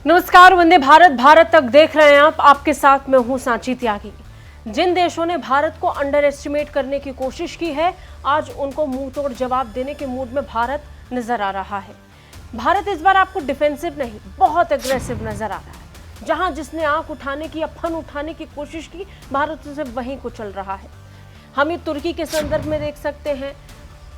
नमस्कार, वंदे भारत भारत तक देख रहे हैं आप। आपके साथ मैं हूं सांची त्यागी। जिन देशों ने भारत को अंडर एस्टिमेट करने की कोशिश की है, आज उनको मुंह तोड़ जवाब देने के मूड में भारत नजर आ रहा है। भारत इस बार आपको डिफेंसिव नहीं, बहुत एग्रेसिव नजर आ रहा है। जहां जिसने आंख उठाने की या फन उठाने की कोशिश की, भारत उसे वहीं कुचल रहा है। हम ये तुर्की के संदर्भ में देख सकते हैं,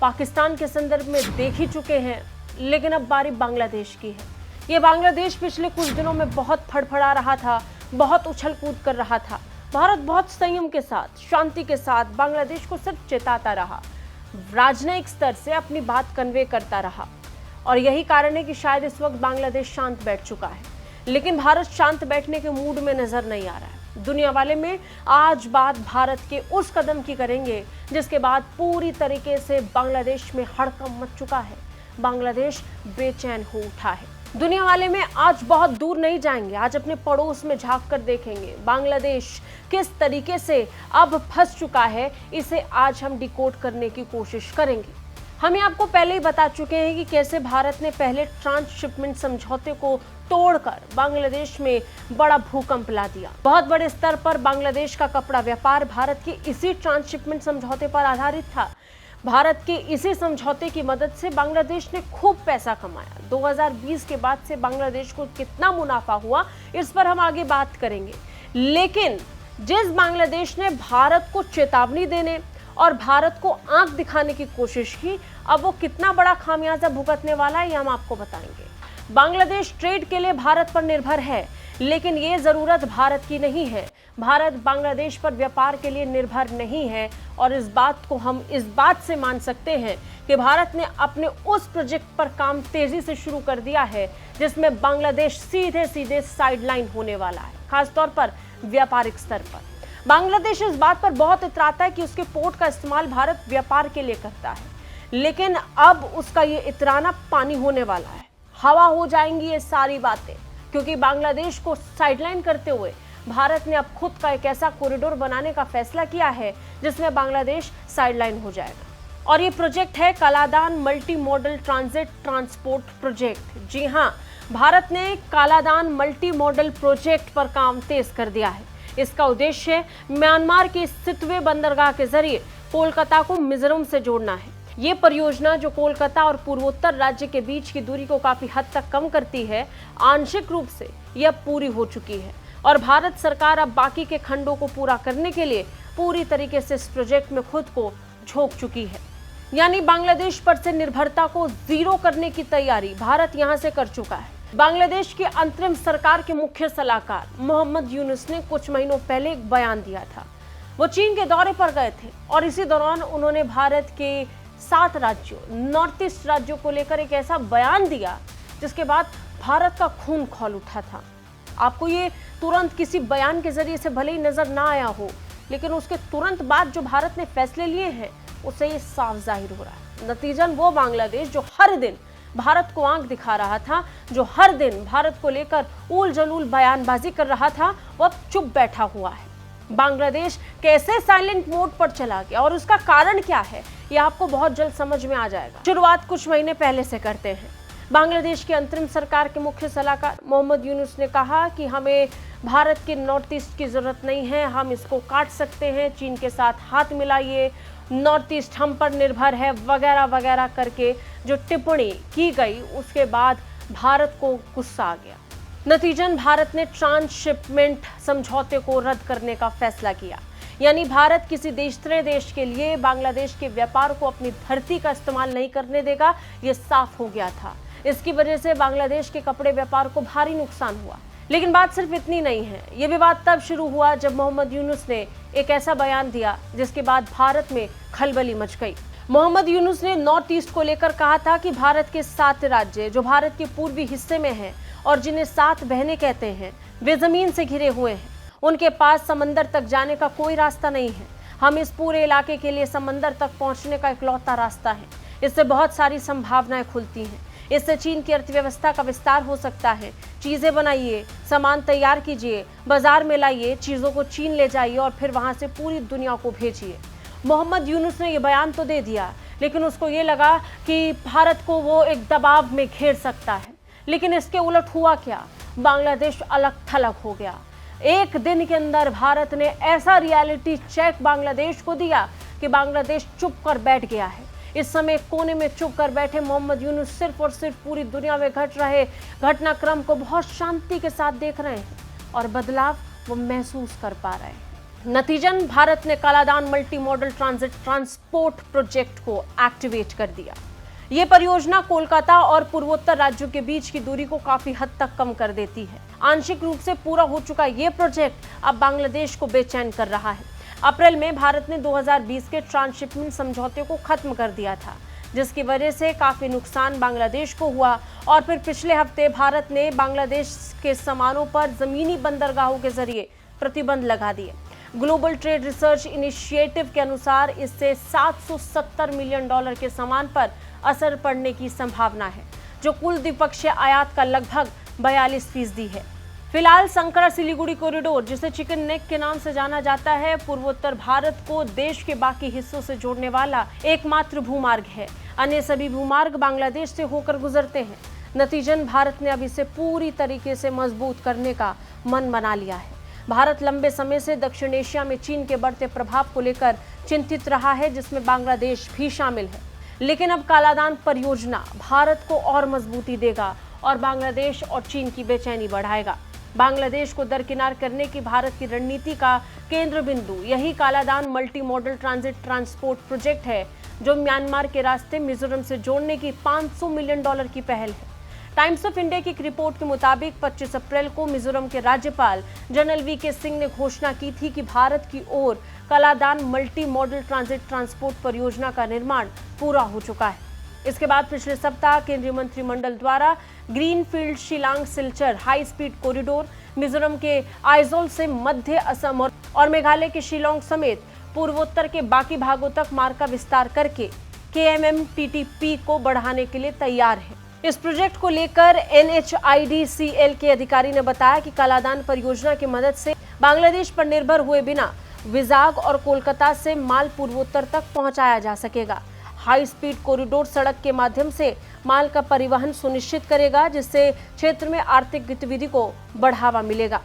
पाकिस्तान के संदर्भ में देख ही चुके हैं, लेकिन अब बारी बांग्लादेश की है। ये बांग्लादेश पिछले कुछ दिनों में बहुत फड़फड़ा रहा था, बहुत उछल कूद कर रहा था। भारत बहुत संयम के साथ, शांति के साथ बांग्लादेश को सिर्फ चेताता रहा, राजनयिक स्तर से अपनी बात कन्वे करता रहा। और यही कारण है कि शायद इस वक्त बांग्लादेश शांत बैठ चुका है। लेकिन भारत शांत बैठने के मूड में नजर नहीं आ रहा है। दुनिया वाले में आज बात भारत के उस कदम की करेंगे जिसके बाद पूरी तरीके से बांग्लादेश में हड़कंप मच चुका है। बांग्लादेश बेचैन हो उठा है। दुनिया वाले में आज बहुत दूर नहीं जाएंगे, आज अपने पड़ोस में झांक कर देखेंगे बांग्लादेश किस तरीके से अब फंस चुका है। इसे आज हम डिकोड करने की कोशिश करेंगे। हम आपको पहले ही बता चुके हैं कि कैसे भारत ने पहले ट्रांसशिपमेंट समझौते को तोड़कर बांग्लादेश में बड़ा भूकंप ला दिया। बहुत बड़े स्तर पर बांग्लादेश का कपड़ा व्यापार भारत के इसी ट्रांसशिपमेंट समझौते पर आधारित था। भारत के इसी समझौते की मदद से बांग्लादेश ने खूब पैसा कमाया। 2020 के बाद से बांग्लादेश को कितना मुनाफा हुआ, इस पर हम आगे बात करेंगे। लेकिन जिस बांग्लादेश ने भारत को चेतावनी देने और भारत को आंख दिखाने की कोशिश की, अब वो कितना बड़ा खामियाजा भुगतने वाला है, ये हम आपको बताएंगे। बांग्लादेश ट्रेड के लिए भारत पर निर्भर है, लेकिन ये जरूरत भारत की नहीं है। भारत बांग्लादेश पर व्यापार के लिए निर्भर नहीं है। और इस बात को हम इस बात से मान सकते हैं कि भारत ने अपने उस प्रोजेक्ट पर काम तेजी से शुरू कर दिया है जिसमें बांग्लादेश सीधे सीधे साइडलाइन होने वाला है, खासतौर पर व्यापारिक स्तर पर। बांग्लादेश इस बात पर बहुत इतराता है कि उसके पोर्ट का इस्तेमाल भारत व्यापार के लिए करता है, लेकिन अब उसका ये इतराना पानी होने वाला है। हवा हो जाएंगी ये सारी बातें, क्योंकि बांग्लादेश को साइडलाइन करते हुए भारत ने अब खुद का एक ऐसा कॉरिडोर बनाने का फैसला किया है जिसमें बांग्लादेश साइडलाइन हो जाएगा। और ये प्रोजेक्ट है Kaladan multi modal transit transport project. जी हां, भारत ने कालादान मल्टी मॉडल प्रोजेक्ट पर काम तेज कर दिया है। इसका उद्देश्य म्यांमार के सितवे बंदरगाह के जरिए कोलकाता को मिजोरम से जोड़ना है। ये परियोजना, जो कोलकाता और पूर्वोत्तर राज्य के बीच की दूरी को काफी हद तक कम करती है, आंशिक रूप से यह पूरी हो चुकी है। और भारत सरकार अब बाकी के खंडों को पूरा करने के लिए पूरी तरीके से इस प्रोजेक्ट में खुद को झोंक चुकी है। यानी बांग्लादेश पर से निर्भरता को जीरो करने की तैयारी भारत यहां से कर चुका है। बांग्लादेश की अंतरिम सरकार के मुख्य सलाहकार मोहम्मद यूनुस ने कुछ महीनों पहले एक बयान दिया था। वो चीन के दौरे पर गए थे और इसी दौरान उन्होंने भारत के 7 राज्यों, नॉर्थ ईस्ट राज्यों को लेकर एक ऐसा बयान दिया जिसके बाद भारत का खून खौल उठा था। आपको ये तुरंत किसी बयान के जरिए से भले ही नजर ना आया हो, लेकिन उसके तुरंत बाद जो भारत ने फैसले लिए हैं उससे ये साफ जाहिर हो रहा है। नतीजन वो बांग्लादेश जो हर दिन भारत को आंख दिखा रहा था, जो हर दिन भारत को लेकर उल जलूल बयानबाजी कर रहा था, वो अब चुप बैठा हुआ है। बांग्लादेश कैसे साइलेंट मोड पर चला गया और उसका कारण क्या है, ये आपको बहुत जल्द समझ में आ जाएगा। शुरुआत कुछ महीने पहले से करते हैं। बांग्लादेश की अंतरिम सरकार के मुख्य सलाहकार मोहम्मद यूनुस ने कहा कि हमें भारत के नॉर्थ ईस्ट की जरूरत नहीं है, हम इसको काट सकते हैं, चीन के साथ हाथ मिलाइए, नॉर्थ ईस्ट हम पर निर्भर है, वगैरह वगैरह करके जो टिप्पणी की गई, उसके बाद भारत को गुस्सा आ गया। नतीजन भारत ने ट्रांसशिपमेंट समझौते को रद्द करने का फैसला किया। यानी भारत किसी दूसरे देश के लिए बांग्लादेश के व्यापार को अपनी धरती का इस्तेमाल नहीं करने देगा, ये साफ हो गया था। इसकी वजह से बांग्लादेश के कपड़े व्यापार को भारी नुकसान हुआ। लेकिन बात सिर्फ इतनी नहीं है। ये विवाद तब शुरू हुआ जब मोहम्मद यूनुस ने एक ऐसा बयान दिया जिसके बाद भारत में खलबली मच गई। मोहम्मद यूनुस ने नॉर्थ ईस्ट को लेकर कहा था कि भारत के 7 राज्य जो भारत के पूर्वी हिस्से में हैं और जिन्हें 7 बहनें कहते हैं, वे जमीन से घिरे हुए हैं। उनके पास समंदर तक जाने का कोई रास्ता नहीं है। हम इस पूरे इलाके के लिए समंदर तक पहुंचने का इकलौता रास्ता है। इससे बहुत सारी संभावनाएं खुलती हैं। इससे चीन की अर्थव्यवस्था का विस्तार हो सकता है। चीजें बनाइए, सामान तैयार कीजिए, बाजार में लाइए, चीजों को चीन ले जाइए और फिर वहां से पूरी दुनिया को भेजिए। मोहम्मद यूनुस ने यह बयान तो दे दिया, लेकिन उसको ये लगा कि भारत को वो एक दबाव में घेर सकता है। लेकिन इसके उलट हुआ क्या? बांग्लादेश अलग थलग हो गया। एक दिन के अंदर भारत ने ऐसा रियलिटी चेक बांग्लादेश को दिया कि बांग्लादेश चुप कर बैठ गया है। इस समय कोने में चुप कर बैठे मोहम्मद यूनुस सिर्फ और सिर्फ पूरी दुनिया में घट रहे घटनाक्रम को बहुत शांति के साथ देख रहे हैं और बदलाव वो महसूस कर पा रहे हैं। नतीजन भारत ने Kaladan multi modal transit transport project को एक्टिवेट कर दिया। ये परियोजना कोलकाता और पूर्वोत्तर राज्यों के बीच की दूरी को काफी हद तक कम कर देती है। आंशिक रूप से पूरा हो चुका ये प्रोजेक्ट अब बांग्लादेश को बेचैन कर रहा है। अप्रैल में भारत ने 2020 के ट्रांसशिपमेंट समझौते को खत्म कर दिया था, जिसकी वजह से काफी नुकसान बांग्लादेश को हुआ और फिर पिछले हफ्ते भारत ने बांग्लादेश के सामानों पर जमीनी बंदरगाहों के जरिए प्रतिबंध लगा दिए। ग्लोबल ट्रेड रिसर्च इनिशिएटिव के अनुसार इससे $770 मिलियन के सामान पर असर पड़ने की संभावना है, जो कुल द्विपक्षीय आयात का लगभग 42% है। फिलहाल संकरा सिलीगुड़ी कॉरिडोर, जिसे चिकन नेक के नाम से जाना जाता है, पूर्वोत्तर भारत को देश के बाकी हिस्सों से जोड़ने वाला एकमात्र भूमार्ग है। अन्य सभी भूमार्ग बांग्लादेश से होकर गुजरते हैं। नतीजन भारत ने अब इसे पूरी तरीके से मजबूत करने का मन बना लिया है। भारत लंबे समय से दक्षिण एशिया में चीन के बढ़ते प्रभाव को लेकर चिंतित रहा है, जिसमें बांग्लादेश भी शामिल है। लेकिन अब कालादान परियोजना भारत को और मजबूती देगा और बांग्लादेश और चीन की बेचैनी बढ़ाएगा। बांग्लादेश को दरकिनार करने की भारत की रणनीति का केंद्र बिंदु यही Kaladan multi modal transit transport project है, जो म्यांमार के रास्ते मिजोरम से जोड़ने की $500 मिलियन की पहल है। टाइम्स ऑफ इंडिया की एक रिपोर्ट के मुताबिक 25 अप्रैल को मिजोरम के राज्यपाल जनरल वीके सिंह ने घोषणा की थी कि भारत की ओर Kaladan multi modal transit transport परियोजना का निर्माण पूरा हो चुका है। इसके बाद पिछले सप्ताह केंद्रीय मंत्रिमंडल द्वारा greenfield Shillong Silchar high speed corridor, Mizoram के आइजोल से मध्य असम और मेघालय के शिलांग समेत पूर्वोत्तर के बाकी भागों तक मार्ग का विस्तार करके KMMTTP को बढ़ाने के लिए तैयार है। इस प्रोजेक्ट को लेकर NHIDCL के अधिकारी ने बताया कि कालादान परियोजना की मदद से बांग्लादेश पर निर्भर हुए बिना विजाग और कोलकाता से माल पूर्वोत्तर तक पहुंचाया जा सकेगा। हाई स्पीड कॉरिडोर सड़क के माध्यम से माल का परिवहन सुनिश्चित करेगा, जिससे क्षेत्र में आर्थिक गतिविधि को बढ़ावा मिलेगा।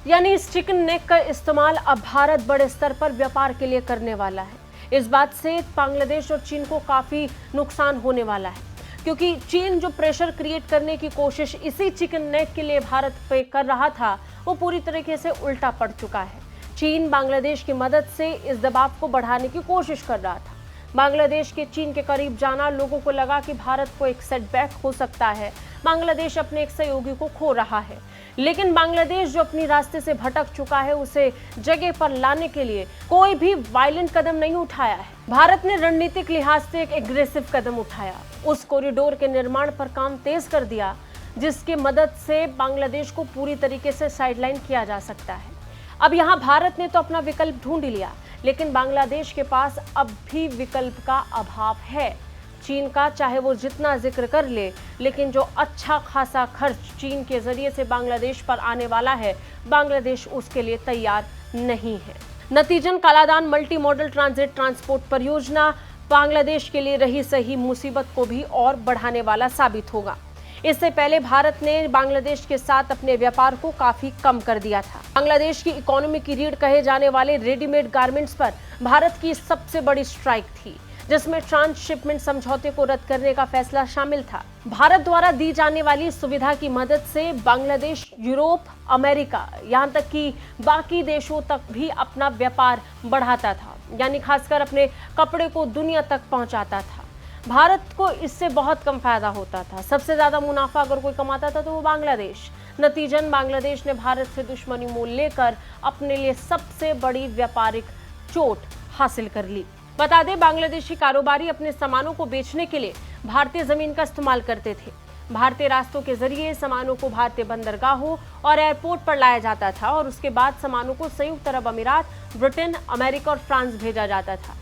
यानी इस चिकन नेक का इस्तेमाल अब भारत बड़े स्तर पर व्यापार के लिए करने वाला है। इस बात से बांग्लादेश और चीन को काफी नुकसान होने वाला है, क्योंकि चीन जो प्रेशर क्रिएट करने की कोशिश इसी चिकन नेक के लिए भारत पे कर रहा था, वो पूरी तरीके से उल्टा पड़ चुका है। चीन बांग्लादेश की मदद से इस दबाव को बढ़ाने की कोशिश कर रहा था। बांग्लादेश के चीन के करीब जाना लोगों को लगा कि भारत को एक सेटबैक हो सकता है। बांग्लादेश अपने एक सहयोगी को खो रहा है, लेकिन बांग्लादेश जो अपनी रास्ते से भटक चुका है, उसे जगह पर लाने के लिए कोई भी वायलेंट कदम नहीं उठाया है। भारत ने रणनीतिक लिहाज से एक एग्रेसिव कदम उठाया, उस कॉरिडोर के निर्माण पर काम तेज कर दिया, जिसकी मदद से बांग्लादेश को पूरी तरीके से साइडलाइन किया जा सकता है। अब यहाँ भारत ने तो अपना विकल्प ढूंढ लिया, लेकिन बांग्लादेश के पास अब भी विकल्प का अभाव है। चीन का चाहे वो जितना जिक्र कर ले, लेकिन जो अच्छा खासा खर्च चीन के जरिए से बांग्लादेश पर आने वाला है, बांग्लादेश उसके लिए तैयार नहीं है। नतीजन Kaladan multi modal transit transport परियोजना बांग्लादेश के लिए रही सही मुसीबत को भी और बढ़ाने वाला साबित होगा। इससे पहले भारत ने बांग्लादेश के साथ अपने व्यापार को काफी कम कर दिया था। बांग्लादेश की इकोनॉमी की रीढ़ कहे जाने वाले रेडीमेड गारमेंट्स पर भारत की सबसे बड़ी स्ट्राइक थी, जिसमें ट्रांसशिपमेंट समझौते को रद्द करने का फैसला शामिल था। भारत द्वारा दी जाने वाली सुविधा की मदद से बांग्लादेश यूरोप, अमेरिका, यहाँ तक कि बाकी देशों तक भी अपना व्यापार बढ़ाता था, यानी खासकर अपने कपड़े को दुनिया तक पहुंचाता था। भारत को इससे बहुत कम फायदा होता था। सबसे ज्यादा मुनाफा अगर कोई कमाता था तो वो बांग्लादेश। नतीजन बांग्लादेश ने भारत से दुश्मनी मोल लेकर अपने लिए सबसे बड़ी व्यापारिक चोट हासिल कर ली। बता दें, बांग्लादेशी कारोबारी अपने सामानों को बेचने के लिए भारतीय जमीन का इस्तेमाल करते थे। भारतीय रास्तों के जरिए सामानों को भारतीय बंदरगाहों और एयरपोर्ट पर लाया जाता था और उसके बाद सामानों को संयुक्त अरब अमीरात, ब्रिटेन, अमेरिका और फ्रांस भेजा जाता था।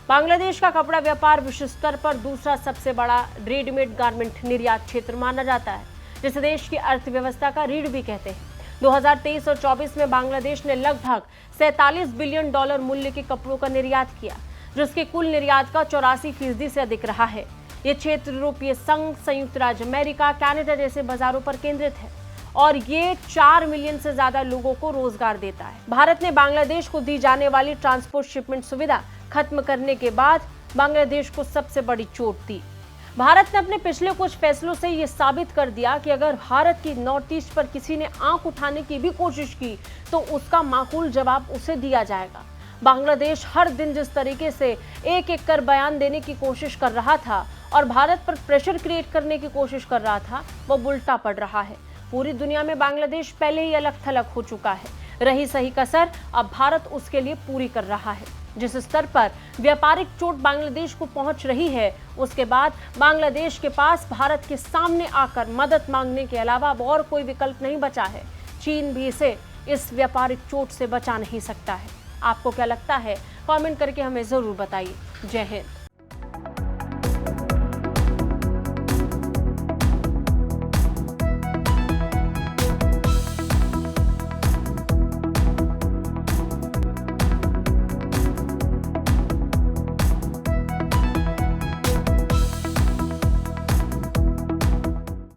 बांग्लादेश का कपड़ा व्यापार विश्व स्तर पर दूसरा सबसे बड़ा रेडीमेड गारमेंट निर्यात क्षेत्र माना जाता है, जिसे देश की अर्थव्यवस्था का रीढ़ भी कहते हैं। 2023 और 24 में बांग्लादेश ने लगभग $47 बिलियन मूल्य के कपड़ों का निर्यात किया, जिसके कुल निर्यात का 84% से अधिक रहा है। ये क्षेत्र यूरोपीय संघ, संयुक्त राज्य अमेरिका, कनाडा जैसे बाजारों पर केंद्रित है और ये 4 मिलियन से ज्यादा लोगों को रोजगार देता है। भारत ने बांग्लादेश को दी जाने वाली ट्रांसपोर्ट शिपमेंट सुविधा खत्म करने के बाद बांग्लादेश को सबसे बड़ी चोट दी। भारत ने अपने पिछले कुछ फैसलों से ये साबित कर दिया कि अगर भारत की नॉर्थ ईस्ट पर किसी ने आंख उठाने की भी कोशिश की तो उसका माकूल जवाब उसे दिया जाएगा। बांग्लादेश हर दिन जिस तरीके से एक एक कर बयान देने की कोशिश कर रहा था और भारत पर प्रेशर क्रिएट करने की कोशिश कर रहा था, वो उल्टा पड़ रहा है। पूरी दुनिया में बांग्लादेश पहले ही अलग थलग हो चुका है। रही सही कसर अब भारत उसके लिए पूरी कर रहा है। जिस स्तर पर व्यापारिक चोट बांग्लादेश को पहुंच रही है, उसके बाद बांग्लादेश के पास भारत के सामने आकर मदद मांगने के अलावा अब और कोई विकल्प नहीं बचा है। चीन भी इसे इस व्यापारिक चोट से बचा नहीं सकता है। आपको क्या लगता है? कमेंट करके हमें जरूर बताइए। जय हिंद।